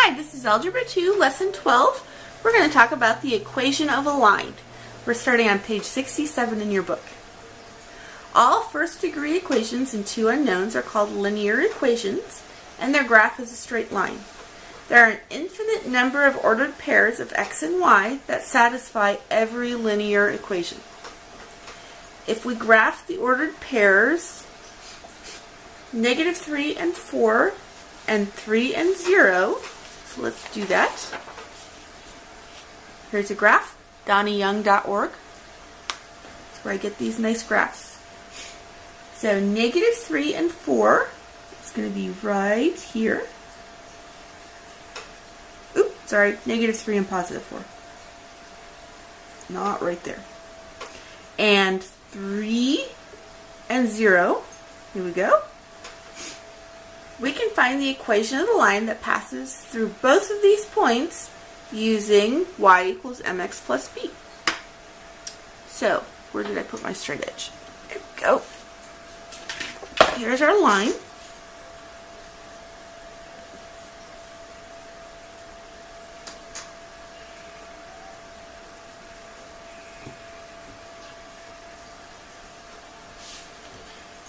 Hi, this is Algebra 2, Lesson 12. We're going to talk about the equation of a line. We're starting on page 67 in your book. All first-degree equations in two unknowns are called linear equations, and their graph is a straight line. There are an infinite number of ordered pairs of x and y that satisfy every linear equation. If we graph the ordered pairs, -3 and 4, and 3 and 0, so let's do that. Here's a graph, donnieyoung.org. That's where I get these nice graphs. So -3 and 4, it's going to be right here. Oops, sorry, -3 and +4. Not right there. And 3 and 0, here we go. We can find the equation of the line that passes through both of these points using y equals mx plus b. So, where did I put my straight edge? There we go. Here's our line.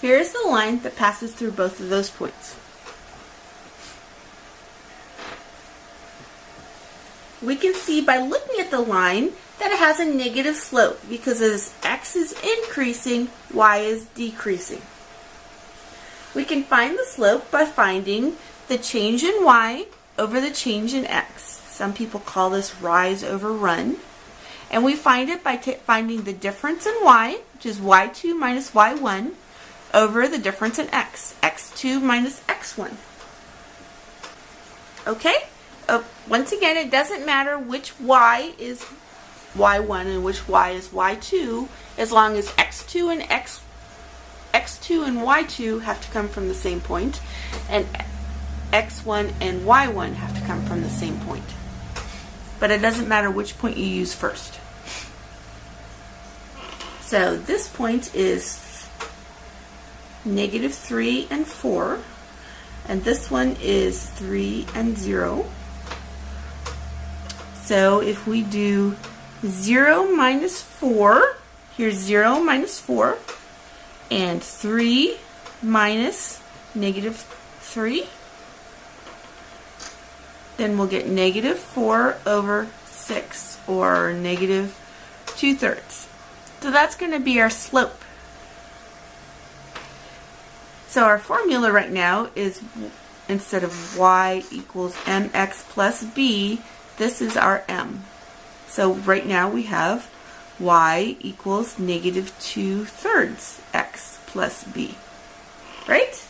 Here's the line that passes through both of those points. We can see by looking at the line that it has a negative slope because as x is increasing, y is decreasing. We can find the slope by finding the change in y over the change in x. Some people call this rise over run. And we find it by finding the difference in y, which is y2 minus y1, over the difference in x, x2 minus x1. Okay? Once again, it doesn't matter which y is y1 and which y is y2, as long as x2 and x2 and y2 have to come from the same point, and x1 and y1 have to come from the same point. But it doesn't matter which point you use first. So this point is -3 and 4, and this one is 3 and 0. So if we do 0 minus 4, here's 0 minus 4, and 3 minus -3, then we'll get -4 over 6, or -2/3. So that's going to be our slope. So our formula right now is, instead of y equals mx plus b, this is our m. So right now we have y equals -2/3 x plus b. Right?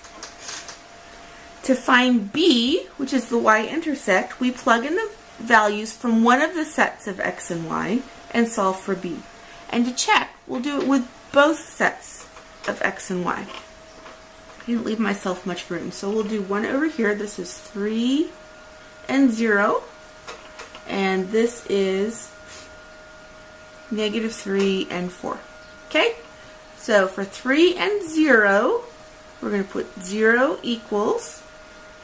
To find b, which is the y-intercept, we plug in the values from one of the sets of x and y and solve for b. And to check, we'll do it with both sets of x and y. I didn't leave myself much room, so we'll do one over here. This is 3 and 0, and this is -3 and 4. Okay? So for 3 and 0, we're going to put 0 equals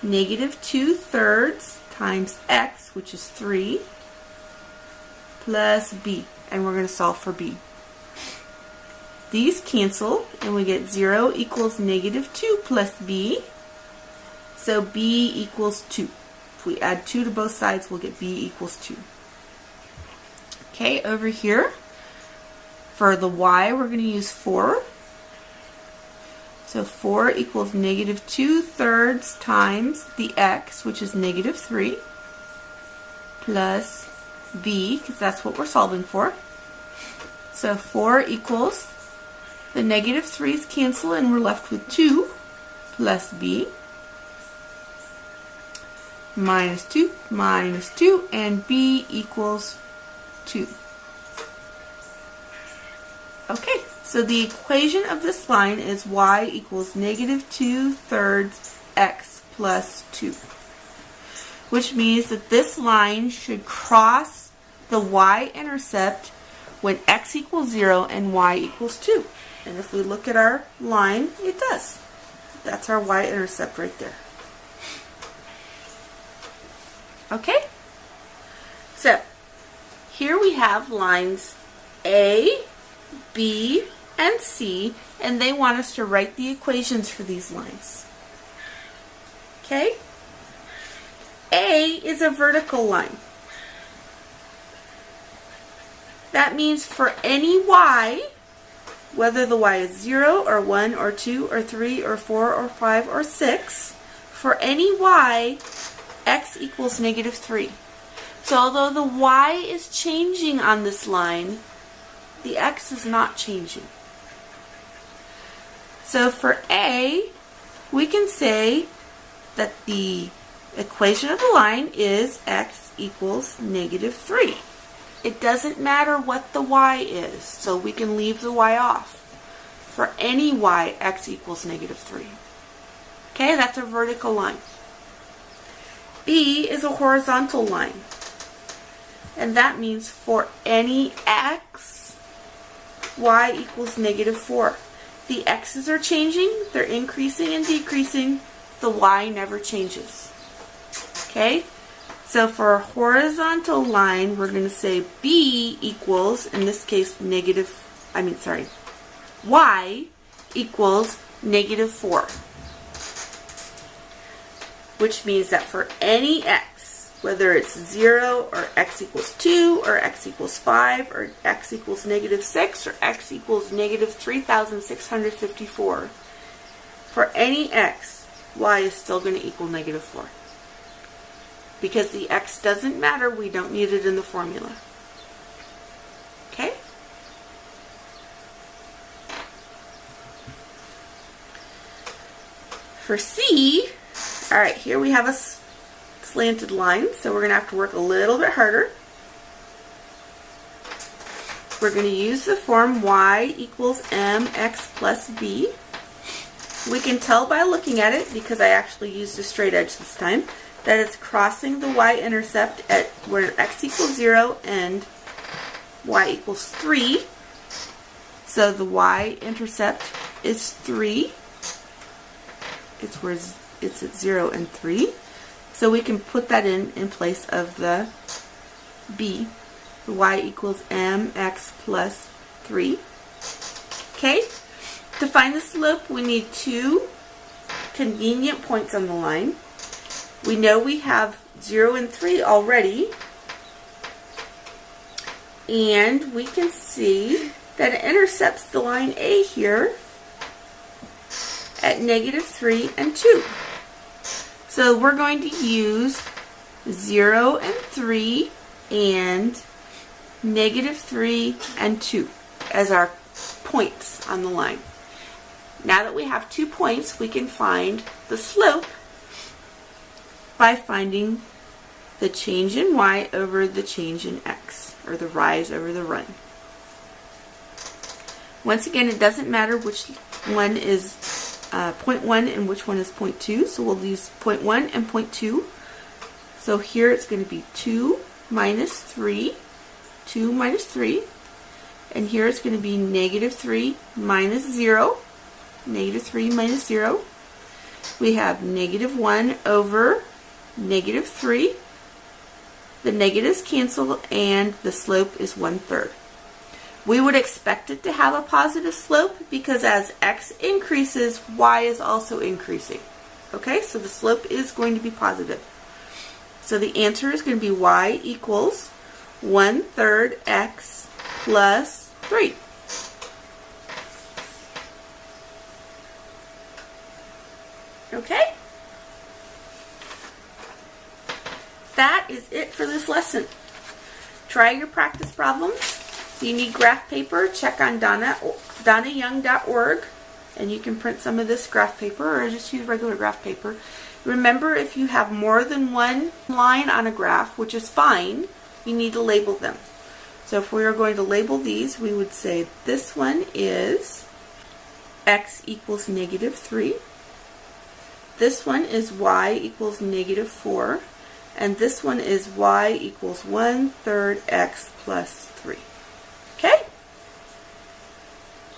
-2/3 times x, which is 3, plus b, and we're going to solve for b. These cancel, and we get 0 equals -2 plus b, so b equals 2. If we add 2 to both sides, we'll get b equals 2. Okay, over here, for the y, we're going to use 4. So 4 equals -2/3 times the x, which is -3, plus b, because that's what we're solving for. So 4 equals, the -3's cancel, and we're left with 2 plus b, -2, -2, and b equals 2. Okay, so the equation of this line is y equals -2/3 x plus 2, which means that this line should cross the y-intercept when x equals 0 and y equals 2. And if we look at our line, it does. That's our y-intercept right there. Okay? So, here we have lines A, B, and C, and they want us to write the equations for these lines. Okay? A is a vertical line. That means for any y, whether the y is 0 or 1 or 2 or 3 or 4 or 5 or 6, for any y, x equals negative 3. So although the y is changing on this line, the x is not changing. So for A, we can say that the equation of the line is x equals negative 3. It doesn't matter what the y is, so we can leave the y off. For any y, x equals negative 3. Okay, that's a vertical line. B is a horizontal line. And that means for any x, y equals negative 4. The x's are changing, they're increasing and decreasing. The y never changes. Okay? So for a horizontal line, we're going to say B equals, in this case, y equals negative 4. Which means that for any x, whether it's 0 or x equals 2 or x equals 5 or x equals negative 6 or x equals negative 3,654, for any x, y is still going to equal negative 4. Because the x doesn't matter, we don't need it in the formula. Okay? For C, all right, here we have a slanted line, so we're going to have to work a little bit harder. We're going to use the form y equals mx plus b. We can tell by looking at it, because I actually used a straight edge this time, that it's crossing the y-intercept at where x equals 0 and y equals 3. So the y-intercept is 3. It's where it's at 0 and 3. So we can put that in place of the b. The y equals mx plus 3. Okay? To find the slope, we need 2 convenient points on the line. We know we have 0 and 3 already. And we can see that it intercepts the line A here at negative 3 and 2. So we're going to use 0 and 3 and negative 3 and 2 as our points on the line. Now that we have 2 points, we can find the slope by finding the change in y over the change in x, or the rise over the run. Once again, it doesn't matter which one is point 1 and which one is point 2, so we'll use point 1 and point 2. So here it's going to be 2 minus 3, 2 minus 3, and here it's going to be negative 3 minus 0, negative 3 minus 0. We have negative 1 over negative 3. The negatives cancel and the slope is 1/3. We would expect it to have a positive slope because as x increases, y is also increasing. Okay, so the slope is going to be positive. So the answer is going to be y equals 1/3 x plus 3. Okay? That is it for this lesson. Try your practice problems. If you need graph paper, check on donnayoung.org and you can print some of this graph paper or just use regular graph paper. Remember, if you have more than one line on a graph, which is fine, you need to label them. So if we are going to label these, we would say this one is x equals negative 3. This one is y equals negative 4. And this one is y equals 1/3 x plus 3. Okay?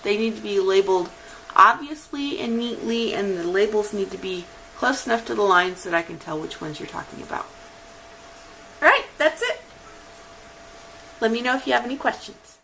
They need to be labeled obviously and neatly, and the labels need to be close enough to the line so that I can tell which ones you're talking about. Let me know if you have any questions.